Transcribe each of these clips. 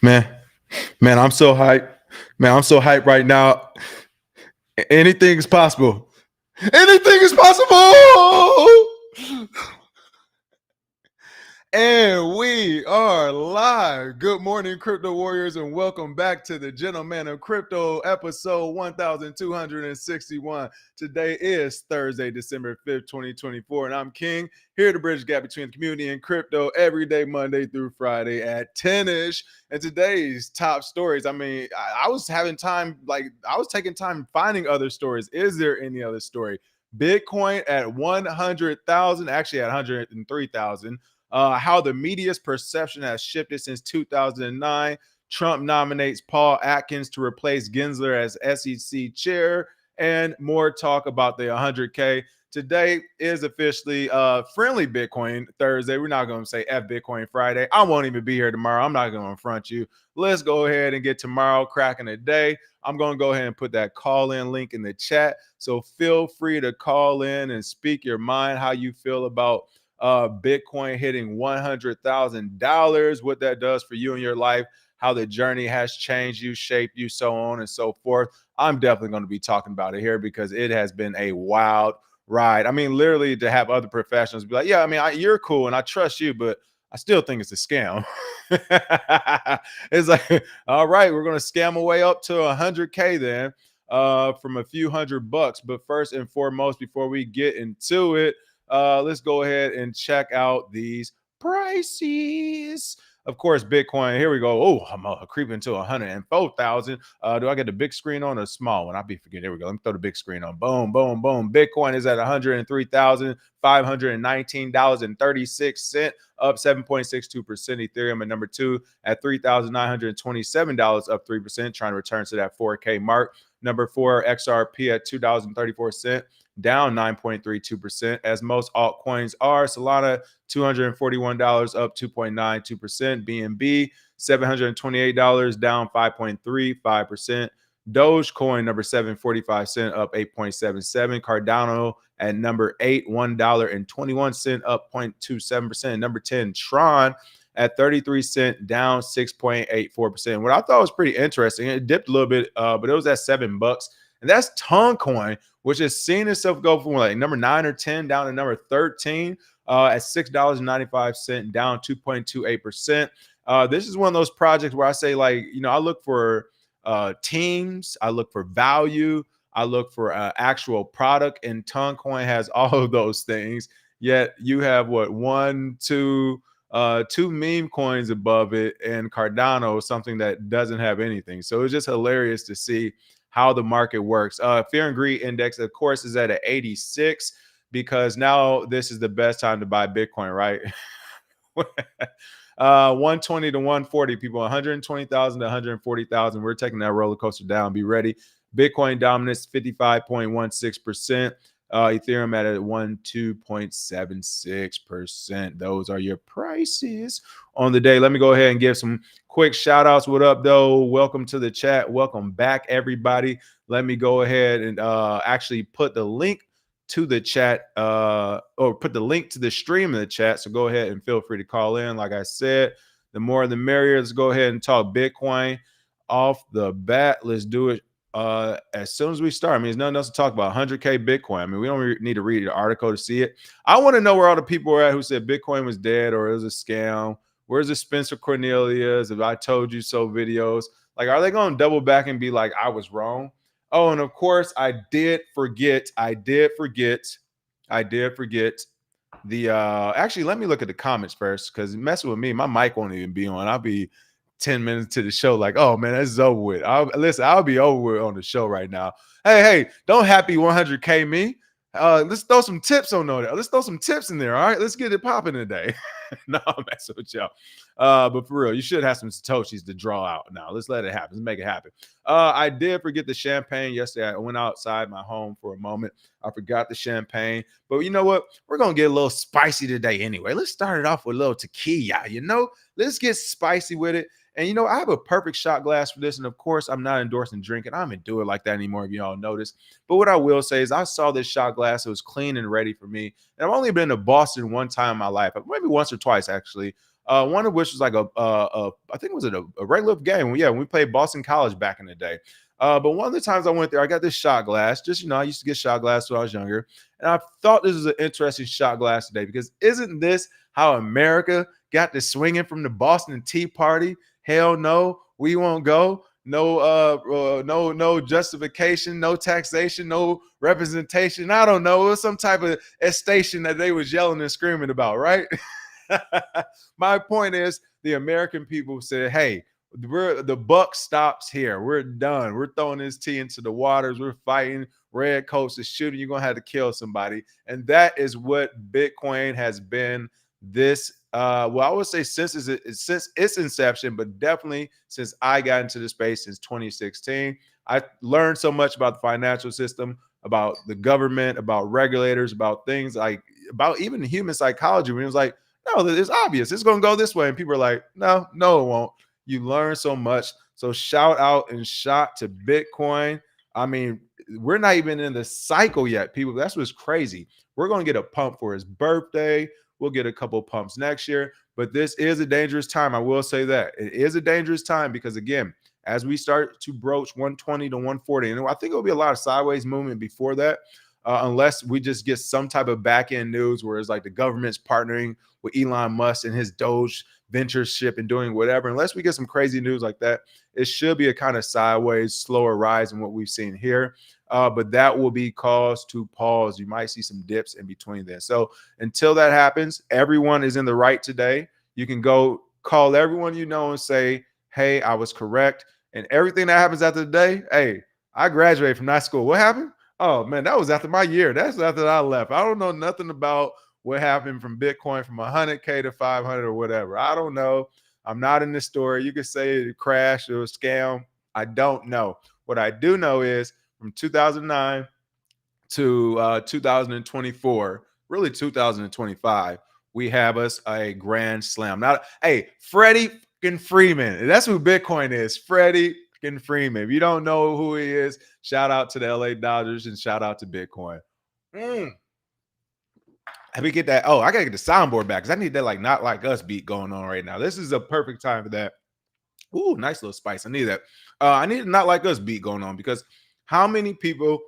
Man, man, I'm so hyped. Man, I'm so hyped right now. Anything is possible. Anything is possible. And we are live. Good morning, crypto warriors, and welcome back to the Gentleman of Crypto, episode 1261. Today is Thursday, December 5th, 2024, and I'm King, here to bridge the gap between the community and crypto every day, Monday through Friday at 10-ish. And today's top stories, I was having time, I was taking time finding other stories. Is there any other story? Bitcoin at 100,000, actually at 103,000. How the media's perception has shifted since 2009. Trump nominates Paul Atkins to replace Gensler as SEC chair, and more talk about the 100K. Today is officially Friendly Bitcoin Thursday. We're not going to say F Bitcoin Friday. I won't even be here tomorrow. I'm not going to confront you. Let's go ahead and get tomorrow cracking a day. I'm going to go ahead and put that call-in link in the chat. So feel free to call in and speak your mind, how you feel about Bitcoin hitting $100,000, what that does for you in your life, how the journey has changed you, shaped you, so on and so forth. I'm definitely going to be talking about it here because it has been a wild ride. I mean, literally to have other professionals be like, yeah, you're cool and I trust you, but I still think it's a scam. It's like, all right, we're going to scam away up to 100K then from a few $100. But first and foremost, before we get into it, let's go ahead and check out these prices. Of course, Bitcoin. Here we go. Oh, I'm creeping to 104,000. Do I get the big screen on or a small one? I'll be forgetting. There we go. Let me throw the big screen on. Boom, boom, boom. Bitcoin is at $103,519.36, up 7.62%. Ethereum at number 2 at $3,927, up 3%. Trying to return to that 4K mark. Number 4, XRP at $2.34. Down 9.32%, as most altcoins are. Solana, $241, up 2.92%. BNB, $728, down 5.35%. Dogecoin, number 7, 45 cents, up 8.77. Cardano at number 8, $1.21, up 0.27%. Number 10, Tron at 33 cents, down 6.84%. What I thought was pretty interesting, it dipped a little bit, but it was at $7. And that's Toncoin, which has seen itself go from like number 9 or 10 down to number 13 at $6.95, down 2.28%. This is one of those projects where I say, I look for teams, I look for value, I look for actual product, and Toncoin has all of those things. Yet you have two meme coins above it, and Cardano, something that doesn't have anything. So it's just hilarious to see how the market works. Fear and greed index, of course, is at an 86 because now this is the best time to buy Bitcoin, right? 120 to 140, people, 120,000 to 140,000. We're taking that roller coaster down. Be ready. Bitcoin dominance 55.16%. Ethereum at 12.76%. Those are your prices on the day. Let me go ahead and give some quick shout outs. What up, though? Welcome to the chat. Welcome back, everybody. Let me go ahead and actually put the link to the chat or put the link to the stream in the chat. So go ahead and feel free to call in. Like I said, the more the merrier. Let's go ahead and talk Bitcoin off the bat. Let's do it. As soon as we start, there's nothing else to talk about. 100K Bitcoin. We don't need to read the article to see it. I want to know where all the people are at who said Bitcoin was dead or it was a scam. Where's the Spencer Cornelius? If I told you so videos, are they going to double back and be like, I was wrong? Oh, and of course, I did forget the actually, let me look at the comments first, because messing with me, my mic won't even be on. I'll be 10 minutes to the show oh man, this is over with. I'll be over with on the show right now. Hey, don't happy 100K me. Let's throw some tips on there. Let's throw some tips in there. All right, let's get it popping today. No, I'm messing with y'all. But for real, you should have some Satoshis to draw out now. Let's let it happen. Let's make it happen. I did forget the champagne yesterday. I went outside my home for a moment. I forgot the champagne. But you know what? We're going to get a little spicy today anyway. Let's start it off with a little tequila, Let's get spicy with it. And, I have a perfect shot glass for this. And, of course, I'm not endorsing drinking. I don't do it like that anymore, if you all notice. But what I will say is I saw this shot glass. It was clean and ready for me. And I've only been to Boston one time in my life, maybe once or twice, actually. One of which was like I think was it a regular game? Yeah, when we played Boston College back in the day. But one of the times I went there, I got this shot glass. Just I used to get shot glass when I was younger, and I thought this was an interesting shot glass today because isn't this how America got to swinging from the Boston Tea Party? Hell no, we won't go. No, no justification, no taxation, no representation. I don't know. It was some type of station that they was yelling and screaming about, right? My point is, the American people said, "Hey, the buck stops here. We're done. We're throwing this tea into the waters. We're fighting. Red coats is shooting. You're gonna have to kill somebody." And that is what Bitcoin has been this well, I would say since its inception, but definitely since I got into the space since 2016. I learned so much about the financial system, about the government, about regulators, about things like about even human psychology. When it was like, no, it's obvious. It's going to go this way. And people are like, no, it won't. You learn so much. So shout out and shot to Bitcoin. I mean, we're not even in the cycle yet, people. That's what's crazy. We're going to get a pump for his birthday. We'll get a couple pumps next year. But this is a dangerous time. I will say that. It is a dangerous time because, again, as we start to broach 120 to 140, and I think it'll be a lot of sideways movement before that, unless we just get some type of back end news where it's like the government's partnering with Elon Musk and his Doge ventureship and doing whatever. Unless we get some crazy news like that, it should be a kind of sideways, slower rise than what we've seen here. But that will be cause to pause. You might see some dips in between there. So until that happens, everyone is in the right today. You can go call everyone you know and say, hey, I was correct. And everything that happens after the day, hey, I graduated from that school. What happened? Oh, man, that was after my year. That's after I left. I don't know nothing about what happened from Bitcoin from 100K to 500 or whatever. I don't know. I'm not in this story. You could say it crashed or a scam. I don't know. What I do know is from 2009 to 2024, really 2025, we have us a grand slam. Not hey, Freddie Freeman. That's who Bitcoin is. Freddie Freeman. If you don't know who he is, shout out to the LA Dodgers and shout out to Bitcoin. Let me get that. Oh, I gotta get the soundboard back because I need that like not like us beat going on right now. This is a perfect time for that. Ooh, nice little spice. I need that. I need a not like us beat going on because how many people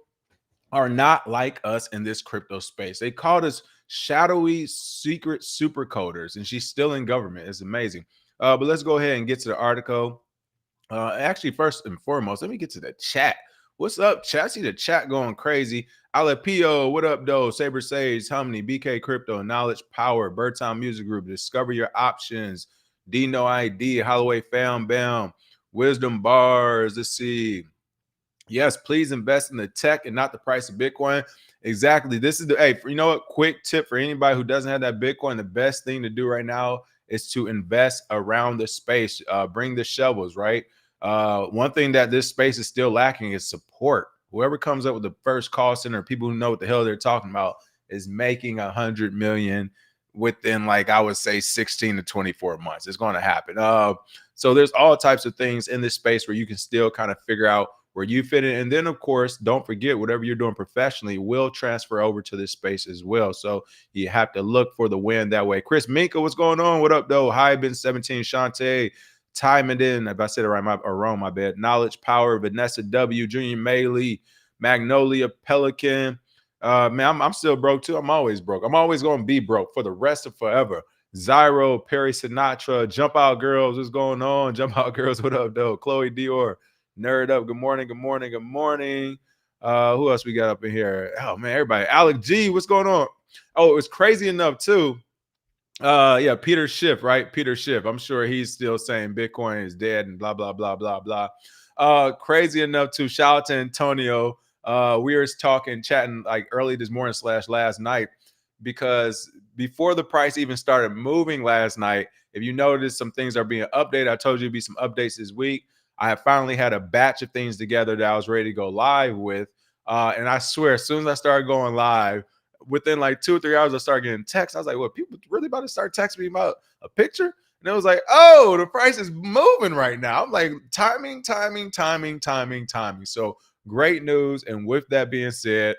are not like us in this crypto space? They called us shadowy secret super coders, and she's still in government. It's amazing. But let's go ahead and get to the article. Actually, first and foremost, let me get to the chat. What's up, chat? I see the chat going crazy. Alepio, what up, though? Saber Sage, Humney, BK Crypto, Knowledge Power, Birdtown Music Group, Discover Your Options, Dino ID, Holloway Fam Bam, Wisdom Bars. Let's see. Yes, please invest in the tech and not the price of Bitcoin. Exactly. This is the hey, you know what? Quick tip for anybody who doesn't have that Bitcoin. The best thing to do right now is to invest around the space. Bring the shovels, right? One thing that this space is still lacking is support. Whoever comes up with the first call center, people who know what the hell they're talking about, is making 100 million within, like I would say, 16 to 24 months. It's going to happen. So there's all types of things in this space where you can still kind of figure out where you fit in. And then, of course, don't forget whatever you're doing professionally will transfer over to this space as well. So you have to look for the win that way. Chris Minka, what's going on? What up, though? Hi, Ben 17, Shantae, Timing in, if I said it right or wrong, my bad. Knowledge Power, Vanessa W, Junior Maley, Magnolia Pelican. Man, I'm still broke too. I'm always broke. I'm always going to be broke for the rest of forever. Zyro, Perry Sinatra, Jump Out Girls, what's going on? Jump Out Girls, what up, though? Chloe Dior, Nerd Up, good morning, good morning, good morning. Who else we got up in here? Oh, man, everybody. Alec G, what's going on? Oh, it was crazy enough, too. Yeah, Peter Schiff, right? Peter Schiff. I'm sure he's still saying Bitcoin is dead and blah, blah, blah, blah, blah. Crazy enough, too. Shout out to Antonio. We were chatting like early this morning / last night, because before the price even started moving last night, if you notice, some things are being updated. I told you it'd be some updates this week. I have finally had a batch of things together that I was ready to go live with. And I swear, as soon as I started going live, within like 2 or 3 hours, I started getting texts. I was like, what, people really about to start texting me about a picture? And it was like, oh, the price is moving right now. I'm like, timing. So great news. And with that being said,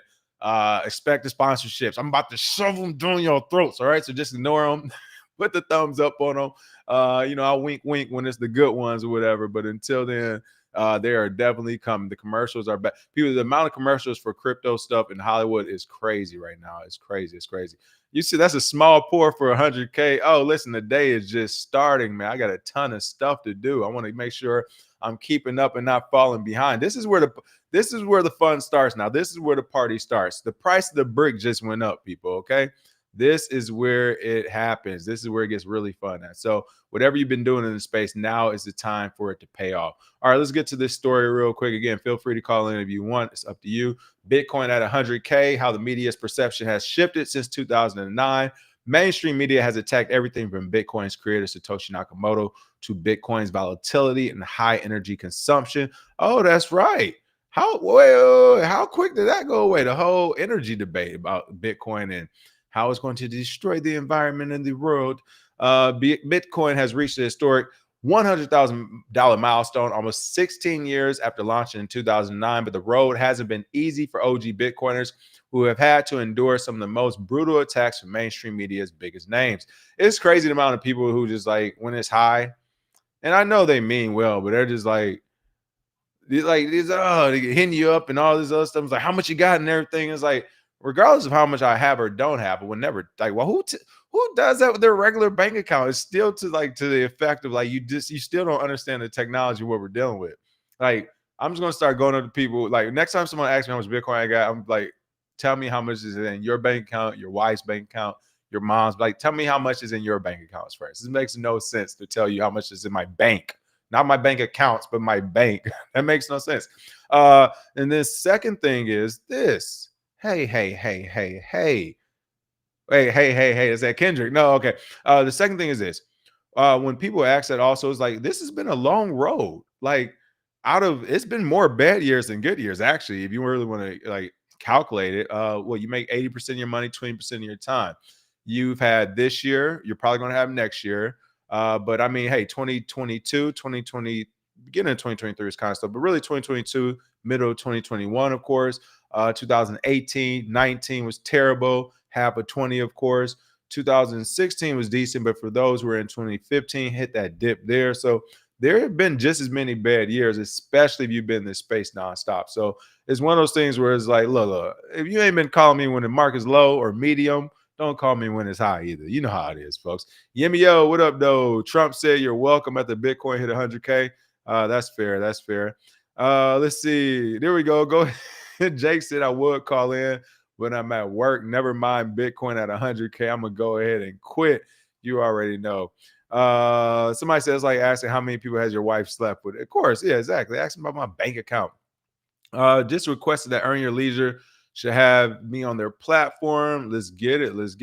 expect the sponsorships. I'm about to shove them down your throats. All right. So just ignore them. put the thumbs up on them. I'll wink, wink when it's the good ones or whatever. But until then, they are definitely coming. The commercials are back. People, the amount of commercials for crypto stuff in Hollywood is crazy right now. It's crazy. It's crazy. You see, that's a small pour for 100K. Oh, listen, the day is just starting, man. I got a ton of stuff to do. I want to make sure I'm keeping up and not falling behind. This is where the fun starts now. This is where the party starts. The price of the brick just went up, people. Okay. This is where it happens. This is where it gets really fun at. So, whatever you've been doing in the space, now is the time for it to pay off. All right, let's get to this story real quick. Again, feel free to call in if you want. It's up to you. Bitcoin at 100K, how the media's perception has shifted since 2009. Mainstream media has attacked everything from Bitcoin's creator Satoshi Nakamoto to Bitcoin's volatility and high energy consumption. Oh, that's right. How quick did that go away? The whole energy debate about Bitcoin and how it's going to destroy the environment and the world. Bitcoin has reached a historic $100,000 milestone almost 16 years after launching in 2009, but the road hasn't been easy for OG Bitcoiners who have had to endure some of the most brutal attacks from mainstream media's biggest names. It's crazy the amount of people who just like when it's high, and I know they mean well, but they're just like they hitting you up and all this other stuff. It's like how much you got and everything. It's like regardless of how much I have or don't have, I would never like. Well, who does that with their regular bank account? It's still to the effect of like you still don't understand the technology what we're dealing with. Like I'm just gonna start going up to people. Like next time someone asks me how much Bitcoin I got, I'm like, tell me how much is in your bank account, your wife's bank account, your mom's. Like tell me how much is in your bank accounts first. This makes no sense to tell you how much is in my bank. Not my bank accounts, but my bank. That makes no sense. And then second thing is this. Hey. Hey. Is that Kendrick? No, okay. The second thing is this. When people ask that also, it's like this has been a long road. Like it's been more bad years than good years, actually, if you really want to like calculate it. You make 80% of your money, 20% of your time. You've had this year, you're probably gonna have next year. But I mean, hey, 2022, 2020, beginning of 2023 is kind of stuff, but really 2022, middle of 2021, of course. 2018, 19 was terrible. Half of 20, of course. 2016 was decent, but for those who were in 2015, hit that dip there. So there have been just as many bad years, especially if you've been in this space nonstop. So it's one of those things where it's like, look, if you ain't been calling me when the market's low or medium, don't call me when it's high either. You know how it is, folks. Yimmy, yo, what up, though? Trump said you're welcome at the Bitcoin hit 100K. That's fair. That's fair. Let's see. There we go. Go ahead. Jake said I would call in when I'm at work. Never mind Bitcoin at 100K. I'm going to go ahead and quit. You already know. Somebody says like asking how many people has your wife slept with. Of course. Yeah, exactly. Asking about my bank account. Just requested that Earn Your Leisure should have me on their platform. Let's get it. Let's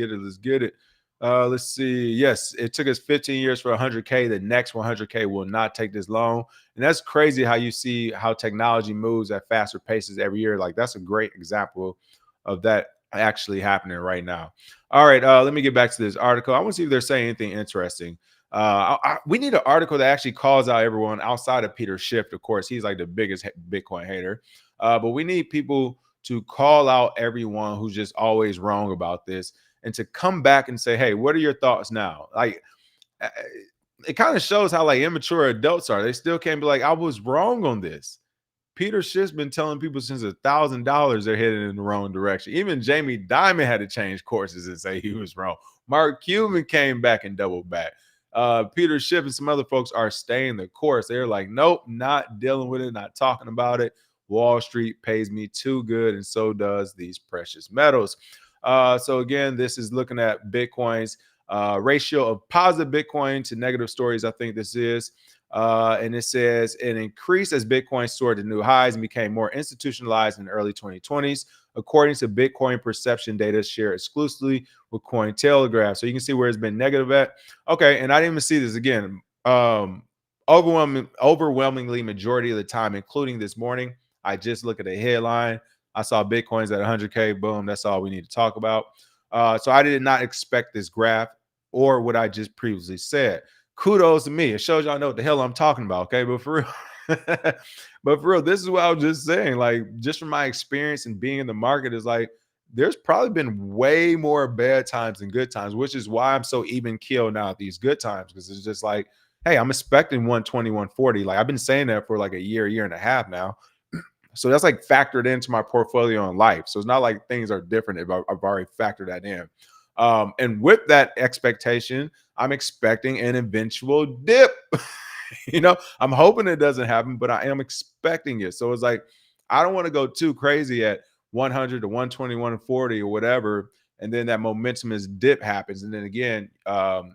see. Yes, it took us 15 years for 100K. The next 100K will not take this long. And that's crazy how you see how technology moves at faster paces every year. Like that's a great example of that actually happening right now. All right, let me get back to this article. I want to see if they're saying anything interesting. We need an article that actually calls out everyone outside of Peter Schiff. Of course, he's like the biggest Bitcoin hater. But we need people to call out everyone who's just always wrong about this and to come back and say, hey, what are your thoughts now? Like, it kind of shows how like immature adults are. They still can't be like, I was wrong on this. Peter Schiff's been telling people since $1,000 they're headed in the wrong direction. Even Jamie Dimon had to change courses and say he was wrong. Mark Cuban came back and doubled back. Peter Schiff and some other folks are staying the course. They're like, nope, not dealing with it, not talking about it. Wall Street pays me too good, and so does these precious metals. So again, this is looking at Bitcoin's ratio of positive Bitcoin to negative stories. I think this is. And it says it increased as Bitcoin soared to new highs and became more institutionalized in the early 2020s, according to Bitcoin perception data shared exclusively with Cointelegraph. So you can see where it's been negative at. Okay, and I didn't even see this again. Overwhelmingly majority of the time, including this morning, I just look at the headline. I saw Bitcoin's at 100K. Boom. That's all we need to talk about. So I did not expect this graph or what I just previously said. Kudos to me. It shows y'all know what the hell I'm talking about. Okay. But for real, this is what I was just saying. Like, just from my experience and being in the market, is like there's probably been way more bad times than good times, which is why I'm so even keel now at these good times, because it's just like, hey, I'm expecting 120, 140. Like I've been saying that for like a year and a half now. So that's like factored into my portfolio in life. So it's not like things are different if I've already factored that in. And with that expectation, I'm expecting an eventual dip. I'm hoping it doesn't happen, but I am expecting it. So it's like, I don't want to go too crazy at 100 to 120, 140 or whatever. And then that momentum is dip happens. And then again, I'm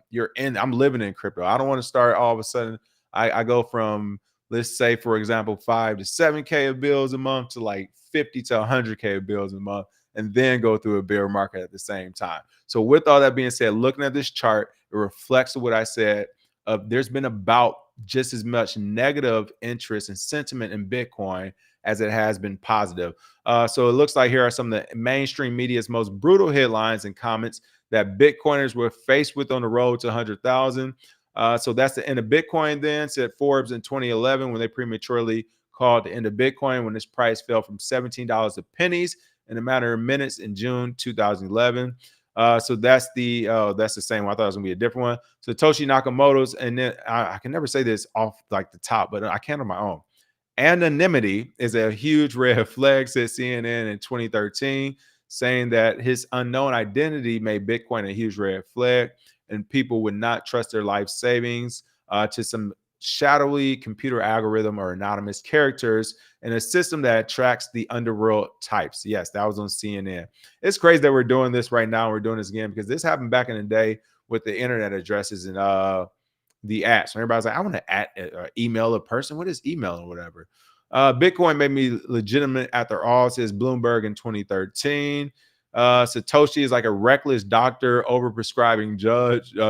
living in crypto. I don't want to start all of a sudden. I go from, let's say, for example, 5 to 7K of bills a month to like 50 to 100K of bills a month, and then go through a bear market at the same time. So with all that being said, looking at this chart, it reflects what I said. There's been about just as much negative interest and sentiment in Bitcoin as it has been positive. So it looks like here are some of the mainstream media's most brutal headlines and comments that Bitcoiners were faced with on the road to 100,000. So that's the end of Bitcoin then, said Forbes in 2011 when they prematurely called the end of Bitcoin when its price fell from $17 to pennies in a matter of minutes in June 2011. So that's the same one. I thought it was gonna be a different one. So Satoshi Nakamoto's, and then I can never say this off like the top, but I can on my own. Anonymity is a huge red flag, said CNN in 2013, saying that his unknown identity made Bitcoin a huge red flag, and people would not trust their life savings to some shadowy computer algorithm or anonymous characters in a system that attracts the underworld types. Yes, that was on CNN. It's crazy that we're doing this right now. We're doing this again because this happened back in the day with the internet addresses and the apps. And everybody's like, I want to email a person. What is email or whatever? Bitcoin made me legitimate after all, says Bloomberg in 2013. Satoshi is like a reckless doctor overprescribing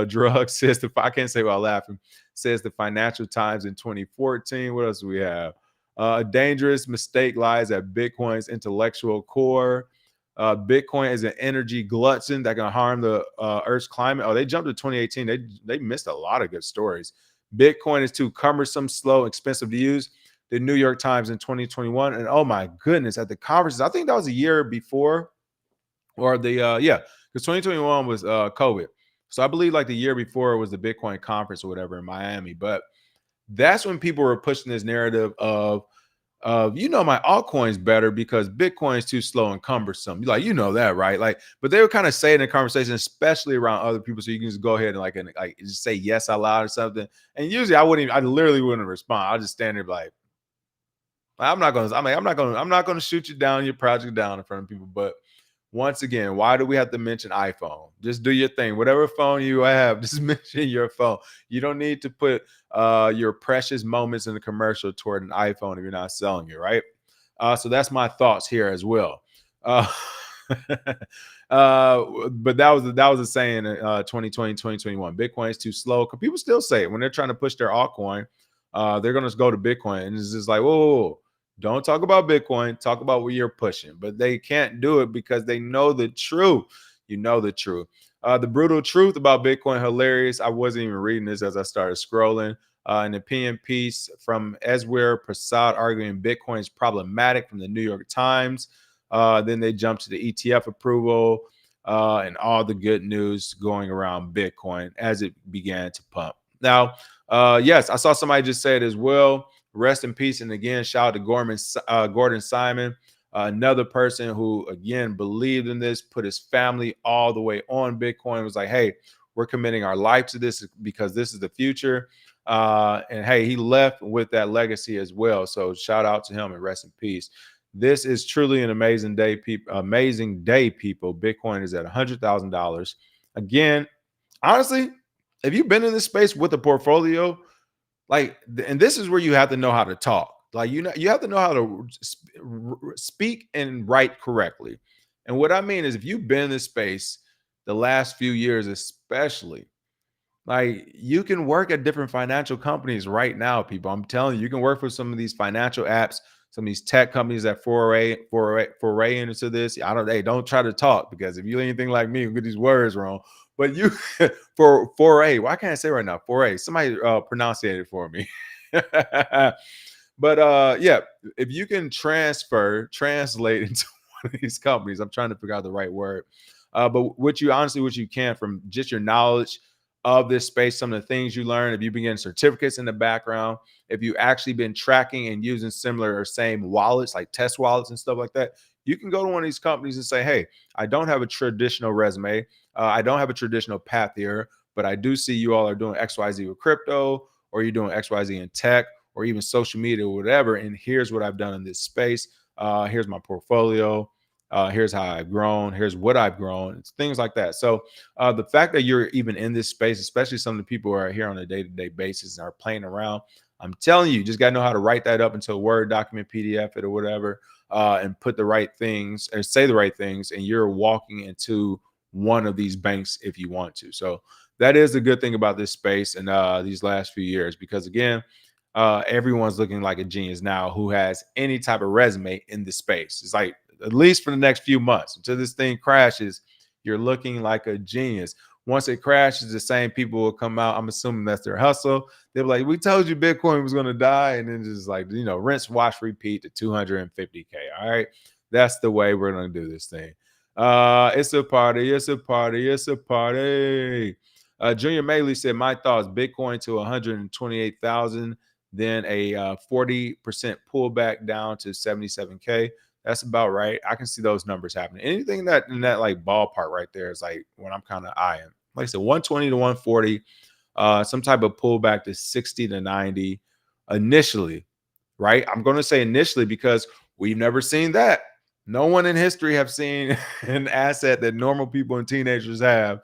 drugs, says I can't say while laughing, says the Financial Times in 2014. What else do we have? A dangerous mistake lies at Bitcoin's intellectual core. Bitcoin is an energy glutton that can harm the Earth's climate. Oh, they jumped to 2018. They missed a lot of good stories. Bitcoin is too cumbersome, slow, expensive to use. The New York Times in 2021. And oh my goodness, at the conferences, I think that was a year before, or because 2021 was COVID. So I believe like the year before was the Bitcoin conference or whatever in Miami. But that's when people were pushing this narrative of my altcoin's better because Bitcoin's too slow and cumbersome. Like, that, right? Like, but they would kind of say it in a conversation, especially around other people. So you can just go ahead and like just say yes out loud or something. And usually I literally wouldn't respond. I'll just stand there like, I'm not gonna shoot you down, your project down in front of people. But once again, why do we have to mention iPhone? Just do your thing. Whatever phone you have, just mention your phone. You don't need to put your precious moments in the commercial toward an iPhone if you're not selling it, right? So that's my thoughts here as well. But that was a saying in 2020, 2021. Bitcoin is too slow. Because people still say it when they're trying to push their altcoin. They're gonna go to Bitcoin, and it's just like, whoa. Don't talk about Bitcoin. Talk about what you're pushing. But they can't do it because they know the truth. You know the truth. The brutal truth about Bitcoin, hilarious. I wasn't even reading this as I started scrolling. An opinion piece from Ezweir Prasad arguing Bitcoin is problematic from the New York Times. Then they jumped to the ETF approval and all the good news going around Bitcoin as it began to pump. Now, yes, I saw somebody just say it as well. Rest in peace. And again, shout out to Gordon Simon, another person who, again, believed in this, put his family all the way on Bitcoin, was like, hey, we're committing our life to this because this is the future. And hey, he left with that legacy as well. So shout out to him and rest in peace. This is truly an amazing day, people. Amazing day, people. Bitcoin is at $100,000. Again, honestly, if you've been in this space with a portfolio, and this is where you have to know how to talk. Like, you have to know how to speak and write correctly. And what I mean is, if you've been in this space the last few years, especially, like, you can work at different financial companies right now, people. I'm telling you, you can work for some of these financial apps, some of these tech companies that foray into this. Don't try to talk, because if you're anything like me, you get these words wrong. But you foray, why can't I say right now? Foray. Somebody pronunciate it for me. But yeah, if you can translate into one of these companies. I'm trying to figure out the right word. But what you can from just your knowledge of this space, some of the things you learn, if you been getting certificates in the background, if you actually been tracking and using similar or same wallets, like test wallets and stuff like that, you can go to one of these companies and say, hey, I don't have a traditional resume. I don't have a traditional path here, but I do see you all are doing XYZ with crypto, or you're doing XYZ in tech, or even social media or whatever. And here's what I've done in this space. Here's my portfolio. Here's how I've grown. Here's what I've grown. It's things like that. So the fact that you're even in this space, especially some of the people who are here on a day-to-day basis and are playing around, I'm telling you, just got to know how to write that up into a Word document, PDF it or whatever, and put the right things or say the right things. And you're walking into one of these banks if you want to. So that is the good thing about this space and these last few years, because again, everyone's looking like a genius now who has any type of resume in the space. It's like, at least for the next few months until this thing crashes, you're looking like a genius. Once it crashes, the same people will come out. I'm assuming that's their hustle. They're like, we told you Bitcoin was going to die. And then just like, rinse, wash, repeat to 250K. All right. That's the way we're going to do this thing. It's a party. It's a party. It's a party. Junior Maley said, my thoughts, Bitcoin to 128,000, then a 40% pullback down to 77K. That's about right. I can see those numbers happening. Anything that in that like ballpark right there is like what I'm kind of eyeing. Like I said, 120 to 140, some type of pullback to 60 to 90 initially, right? I'm going to say initially because we've never seen that. No one in history have seen an asset that normal people and teenagers have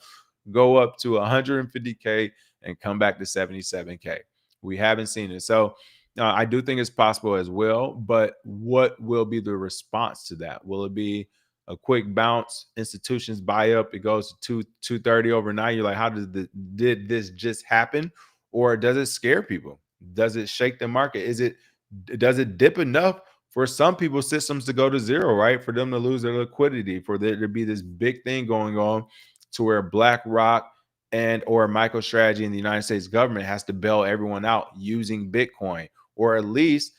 go up to 150K and come back to 77K. We haven't seen it. So I do think it's possible as well, but what will be the response to that? Will it be a quick bounce? Institutions buy up, it goes to 230 overnight. You're like, how did this just happen? Or does it scare people? Does it shake the market? Does it dip enough for some people's systems to go to zero, right? For them to lose their liquidity, for there to be this big thing going on to where BlackRock and or MicroStrategy in the United States government has to bail everyone out using Bitcoin, or at least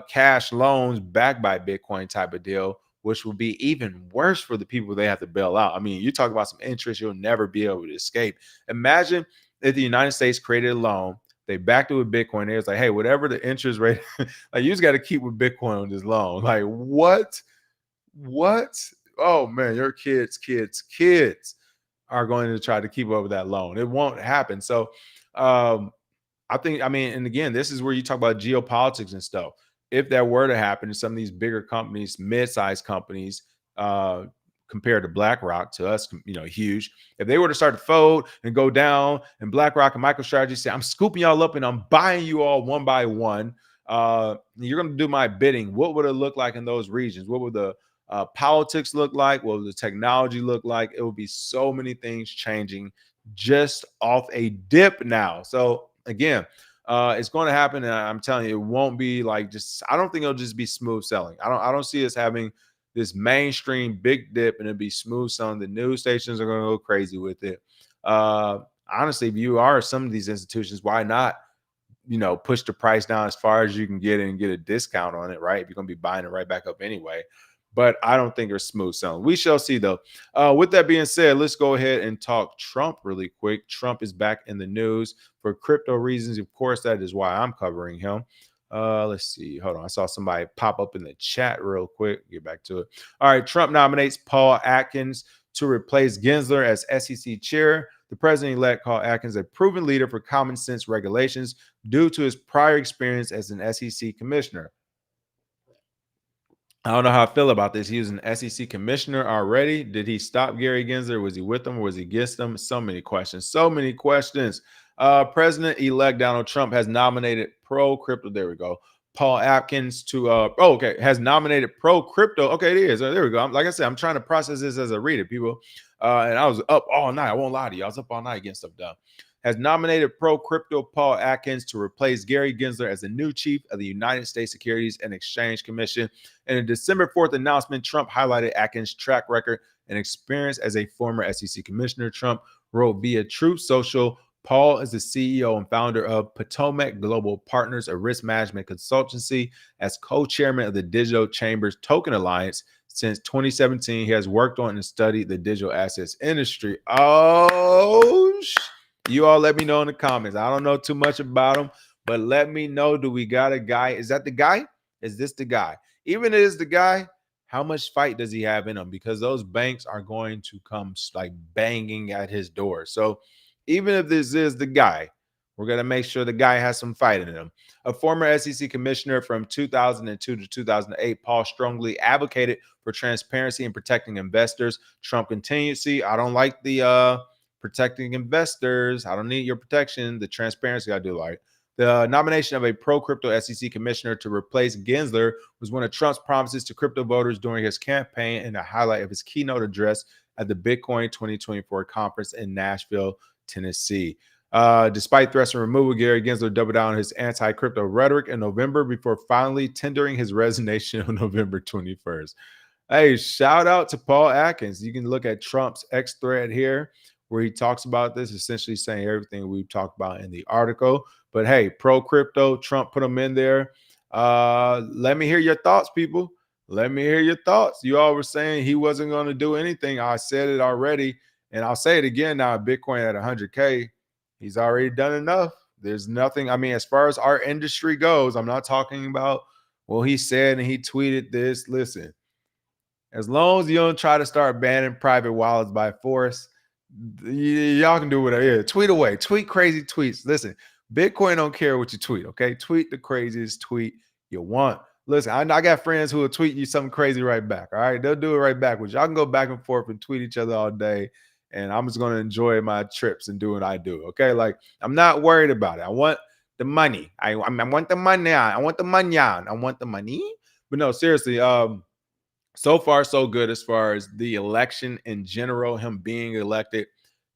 cash loans backed by Bitcoin type of deal, which will be even worse for the people they have to bail out. I mean, you talk about some interest you'll never be able to escape. Imagine if the United States created a loan, they backed it with Bitcoin. It's like, hey, whatever the interest rate, like you just got to keep with Bitcoin on this loan. Like what? What? Oh man, your kids are going to try to keep up with that loan. It won't happen. So I mean, and again, this is where you talk about geopolitics and stuff. If that were to happen to some of these bigger companies, mid-sized companies, compared to BlackRock, to us, huge. If they were to start to fold and go down, and BlackRock and MicroStrategy say, I'm scooping y'all up and I'm buying you all one by one, you're going to do my bidding. What would it look like in those regions? What would the politics look like? What would the technology look like? It would be so many things changing just off a dip now. So again, it's going to happen, and I'm telling you, it won't be like I don't think it'll just be smooth selling. I don't see us having this mainstream big dip and it'll be smooth selling. The news stations are going to go crazy with it. Honestly, if you are some of these institutions, why not push the price down as far as you can get it and get a discount on it, right? If you're going to be buying it right back up anyway. But I don't think it's smooth selling. We shall see, though. With that being said, let's go ahead and talk Trump really quick. Trump is back in the news for crypto reasons. Of course, that is why I'm covering him. Let's see. Hold on. I saw somebody pop up in the chat real quick. Get back to it. All right. Trump nominates Paul Atkins to replace Gensler as SEC chair. The president-elect called Atkins a proven leader for common sense regulations due to his prior experience as an SEC commissioner. I don't know how I feel about this. He was an SEC commissioner already. Did he stop Gary Gensler? Was he with him or was he against him? So many questions. So many questions. President-elect Donald Trump has nominated pro-crypto. There we go. Paul Atkins to has nominated pro-crypto. Okay, it is. There we go. Like I said, I'm trying to process this as I read it, people. And I was up all night. I won't lie to you. I was up all night getting stuff done. Has nominated pro-crypto Paul Atkins to replace Gary Gensler as the new chief of the United States Securities and Exchange Commission. In a December 4th announcement, Trump highlighted Atkins' track record and experience as a former SEC commissioner. Trump wrote via Truth Social, Paul is the CEO and founder of Potomac Global Partners, a risk management consultancy. As co-chairman of the Digital Chambers Token Alliance since 2017, he has worked on and studied the digital assets industry. You all let me know in the comments. I don't know too much about him, but let me know. Do we got a guy? Is that the guy? Is this the guy? Even if it is the guy, how much fight does he have in him? Because those banks are going to come like banging at his door. So even if this is the guy, we're going to make sure the guy has some fight in him. A former SEC commissioner from 2002 to 2008, Paul strongly advocated for transparency and protecting investors. Trump continued. See, I don't like the protecting investors. I don't need your protection. The transparency I do like. The nomination of a pro-crypto SEC commissioner to replace Gensler was one of Trump's promises to crypto voters during his campaign and a highlight of his keynote address at the Bitcoin 2024 conference in Nashville, Tennessee. Despite threats of removal, Gary Gensler doubled down on his anti-crypto rhetoric in November before finally tendering his resignation on November 21st. Hey, shout out to Paul Atkins. You can look at Trump's X thread here where he talks about this, essentially saying everything we've talked about in the article. But hey, pro crypto, Trump put them in there. Let me hear your thoughts, people. Let me hear your thoughts. You all were saying he wasn't going to do anything. I said it already, and I'll say it again now. Bitcoin at 100K, he's already done enough. There's nothing. I mean, as far as our industry goes, I'm not talking about, well, he said and he tweeted this. Listen, as long as you don't try to start banning private wallets by force, y'all can do whatever. Yeah, tweet away, tweet crazy tweets. Listen, Bitcoin don't care what you tweet, okay? Tweet the craziest tweet you want. Listen, I got friends who will tweet you something crazy right back, all right? They'll do it right back. Y'all can go back and forth and tweet each other all day, and I'm just going to enjoy my trips and do what I do, okay? Like, I'm not worried about it. I want the money. I want the money. I want the money. I want the money. But no, seriously, so far, so good as far as the election in general, him being elected.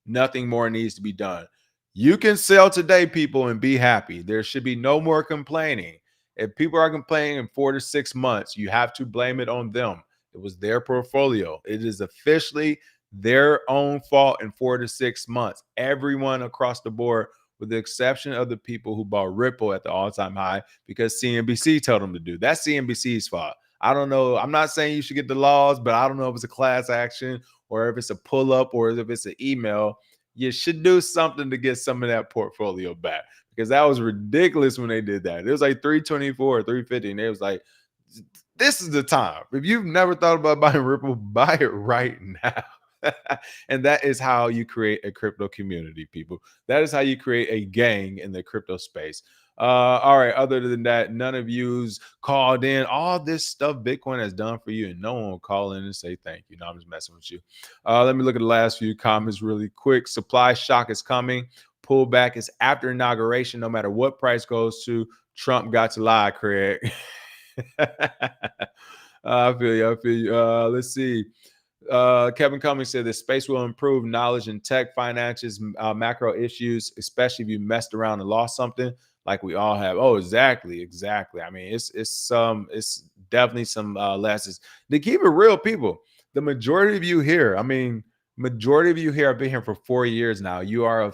Nothing more needs to be done. You can sell today, people, and be happy. There should be no more complaining. If people are complaining in 4 to 6 months, you have to blame it on them. It was their portfolio. It is officially their own fault in 4 to 6 months. Everyone across the board, with the exception of the people who bought Ripple at the all-time high because CNBC told them to do. That's CNBC's fault. I don't know. I'm not saying you should get the laws, but I don't know if it's a class action or if it's a pull up or if it's an email. You should do something to get some of that portfolio back because that was ridiculous when they did that. It was like 324 or 350, and it was like, this is the time. If you've never thought about buying Ripple, buy it right now. And that is how you create a crypto community, people. That is how you create a gang in the crypto space. All right. Other than that, none of you's called in. All this stuff Bitcoin has done for you, and no one will call in and say thank you. No, I'm just messing with you. Let me look at the last few comments really quick. Supply shock is coming. Pullback is after inauguration. No matter what price goes to, Trump got to lie, Craig. I feel you. I feel you. Let's see. Kevin Cummings said the space will improve knowledge in tech, finances, macro issues, especially if you messed around and lost something like we all have. Oh, exactly. I mean, it's definitely some lessons. To keep it real, people, the majority of you here, I mean, majority of you here have been here for 4 years now. You are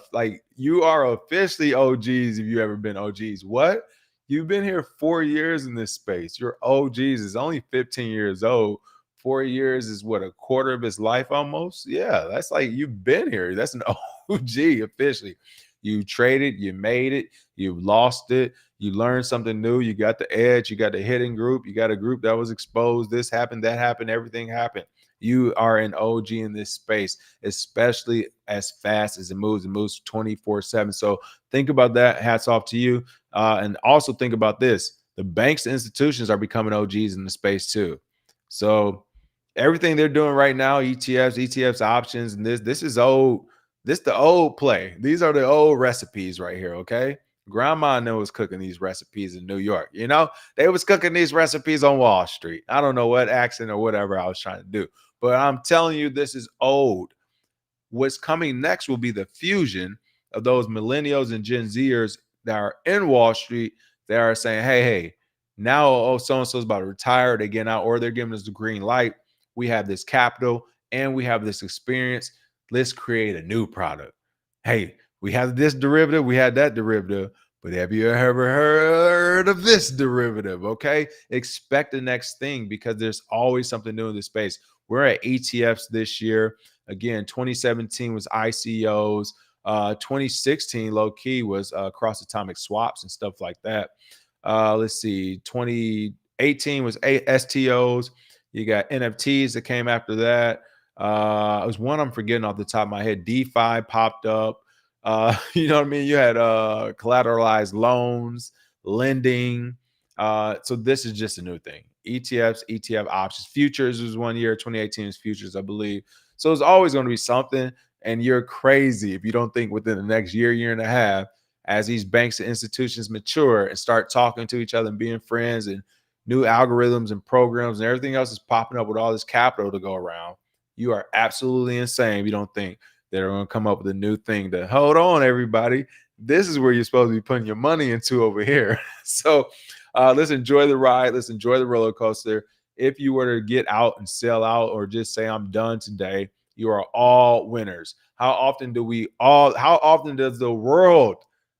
officially OGs if you ever been OGs. What? You've been here 4 years in this space. You're OGs. It's only 15 years old. 4 years is what, a quarter of his life almost? Yeah, that's like you've been here. That's an OG officially. You traded, you made it, you lost it, you learned something new, you got the edge, you got the hidden group, you got a group that was exposed, this happened, that happened, everything happened. You are an OG in this space, especially as fast as it moves 24/7. So think about that. Hats off to you. And also think about this. The banks and institutions are becoming OGs in the space too. So everything they're doing right now, ETFs, options, and this is old. This the old play. These are the old recipes right here, okay? Grandma was cooking these recipes in New York. You know, they was cooking these recipes on Wall Street. I don't know what accent or whatever I was trying to do, but I'm telling you, this is old. What's coming next will be the fusion of those millennials and Gen Zers that are in Wall Street that are saying, hey, now, oh, so-and-so is about to retire, they get out, or they're giving us the green light. We have this capital and we have this experience. Let's create a new product. Hey, We have this derivative, we had that derivative, but have you ever heard of this derivative? Okay, expect the next thing because there's always something new in the space. We're at ETFs this year. Again, 2017 was ICOs. 2016 low key was cross atomic swaps and stuff like that. Let's see, 2018 was STOs. You got NFTs that came after that. It was one I'm forgetting off the top of my head. DeFi popped up. You know what I mean? You had collateralized loans, lending. So this is just a new thing. ETFs, ETF options, futures was 1 year. 2018 is futures, I believe. So it's always going to be something. And you're crazy if you don't think within the next year, year and a half, as these banks and institutions mature and start talking to each other and being friends, and new algorithms and programs and everything else is popping up with all this capital to go around. You are absolutely insane if you don't think they're going to come up with a new thing to hold on, everybody. This is where you're supposed to be putting your money into over here. So let's enjoy the ride. Let's enjoy the roller coaster. If you were to get out and sell out or just say, I'm done today, you are all winners. How often does the world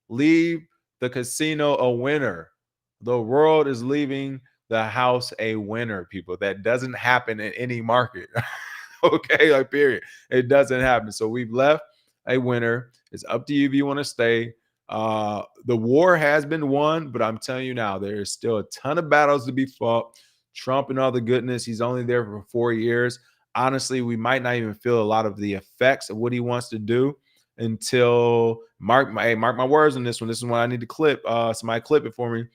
leave the casino a winner? The world is leaving the house a winner, people. That doesn't happen in any market. Okay, like period. It doesn't happen. So we've left a winner. It's up to you if you want to stay. The war has been won, but I'm telling you now, there is still a ton of battles to be fought. Trump and all the goodness, he's only there for 4 years. Honestly, we might not even feel a lot of the effects of what he wants to do until mark my words on this one. This is what I need to clip. Somebody clip it for me.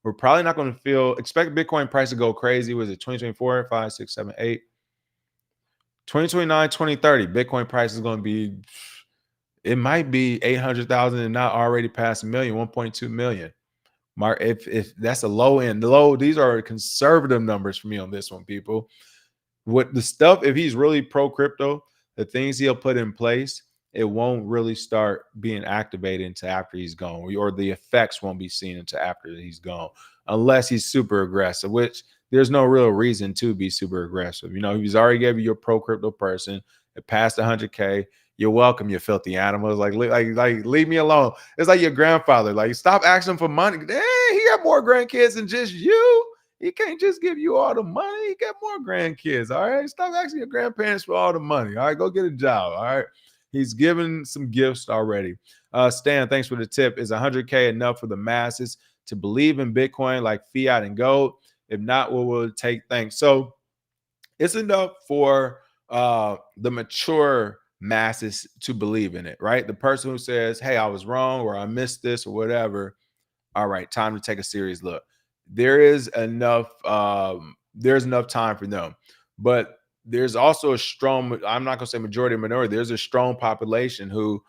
We're probably not going to expect Bitcoin price to go crazy. Was it 2024, 5, 6, 7, 8? 2029, 2030, Bitcoin price is going to be, it might be 800,000 and not already past a million, 1.2 million. Mark, if that's a low end, these are conservative numbers for me on this one, people. What the stuff, if he's really pro crypto, the things he'll put in place, it won't really start being activated until after he's gone, or the effects won't be seen until after he's gone, unless he's super aggressive, which there's no real reason to be super aggressive. You know, he's already gave you your pro crypto person. It passed 100K. You're welcome, you filthy animals. Like leave me alone. It's like your grandfather. Like, stop asking for money. He got more grandkids than just you. He can't just give you all the money. He got more grandkids. All right. Stop asking your grandparents for all the money. All right. Go get a job. All right. He's given some gifts already. Stan, thanks for the tip. Is 100K enough for the masses to believe in Bitcoin like fiat and gold? If not, what will it take? Thanks. So it's enough for the mature masses to believe in it, right? The person who says, hey, I was wrong, or I missed this, or whatever. All right, time to take a serious look. There's enough time for them. But there's also a strong, I'm not going to say majority or minority, there's a strong population who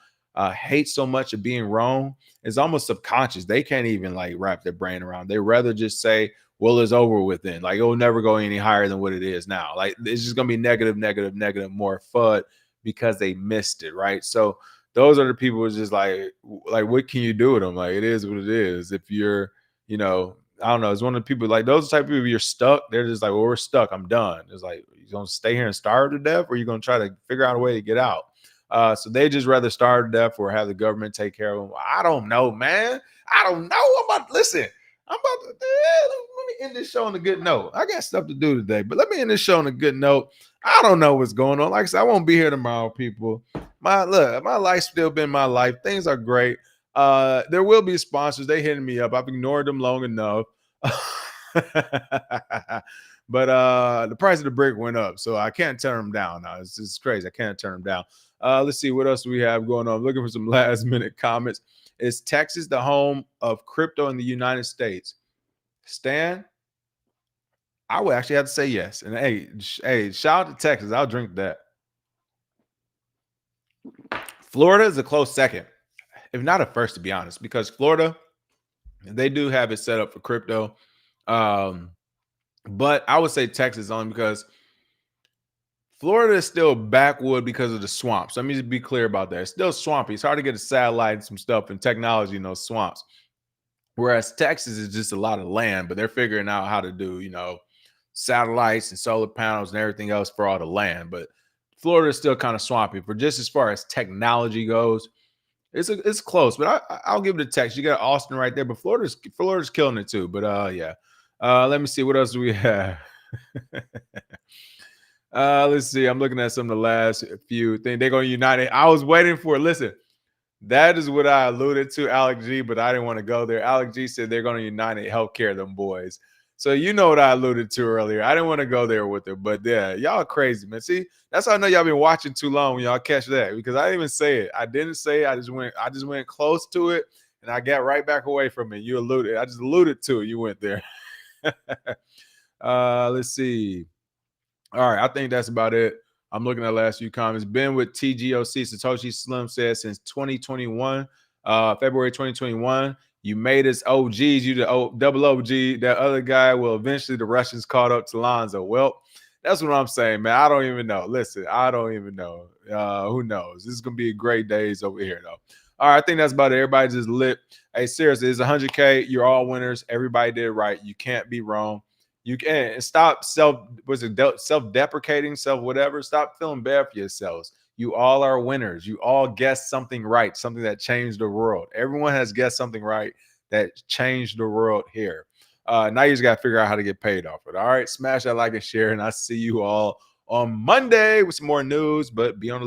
hate so much of being wrong. It's almost subconscious. They can't even like wrap their brain around. They rather just say, well, it's over with then. Like, it'll never go any higher than what it is now. Like, it's just going to be negative, more FUD because they missed it, right? So those are the people who's just like, what can you do with them? Like, it is what it is. If you're, I don't know, it's one of the people, like, those type of people, if you're stuck, they're just like, well, we're stuck. I'm done. It's like, you going to stay here and starve to death, or you going to try to figure out a way to get out? So they just rather starve to death or have the government take care of them. I don't know, man. I don't know. Let me end this show on a good note. I got stuff to do today, but let me end this show on a good note. I don't know what's going on. Like I said, I won't be here tomorrow, people. My life's still been my life. Things are great. There will be sponsors. They hitting me up. I've ignored them long enough. But the price of the brick went up, so I can't turn them down now. It's crazy. I can't turn them down. Let's see what else do we have going on. I'm looking for some last minute comments. Is Texas the home of crypto in the United States? Stan, I would actually have to say yes. And hey, shout out to Texas. I'll drink that. Florida is a close second, if not a first, to be honest, because Florida, they do have it set up for crypto. But I would say Texas only because Florida is still backwood because of the swamps. Let me just be clear about that. It's still swampy. It's hard to get a satellite and some stuff and technology in those swamps. Whereas Texas is just a lot of land, but they're figuring out how to do, satellites and solar panels and everything else for all the land. But Florida is still kind of swampy. For just as far as technology goes, It's close, but I'll give it a text. You got Austin right there, but Florida's killing it too. But yeah. Let me see what else do we have. Let's see. I'm looking at some of the last few things. They're going to unite it. I was waiting for it. Listen, that is what I alluded to, Alec G, but I didn't want to go there. Alec G said they're going to unite healthcare, them boys. So you know what I alluded to earlier. I didn't want to go there with it, but yeah, y'all crazy, man. See, that's how I know y'all been watching too long when y'all catch that, because I didn't even say it. I didn't say it. I just went close to it, and I got right back away from it. You alluded. I just alluded to it. You went there. Let's see. All right, I think that's about it. I'm looking at the last few comments. Been with TGOC. Satoshi Slim says since 2021, February 2021. You made us OGs. You the double OG. That other guy, well, eventually the Russians caught up to Lonzo. Well, that's what I'm saying, man. I don't even know. Listen, I don't even know. Who knows? This is going to be great days over here, though. All right, I think that's about it. Everybody just lit. Hey, seriously, it's 100K. You're all winners. Everybody did right. You can't be wrong. You can stop self-deprecating, self-whatever. Stop feeling bad for yourselves. You all are winners. You all guessed something right, something that changed the world. Everyone has guessed something right that changed the world here. Now you just got to figure out how to get paid off it. All right, smash that like and share, and I see you all on Monday with some more news, but be on the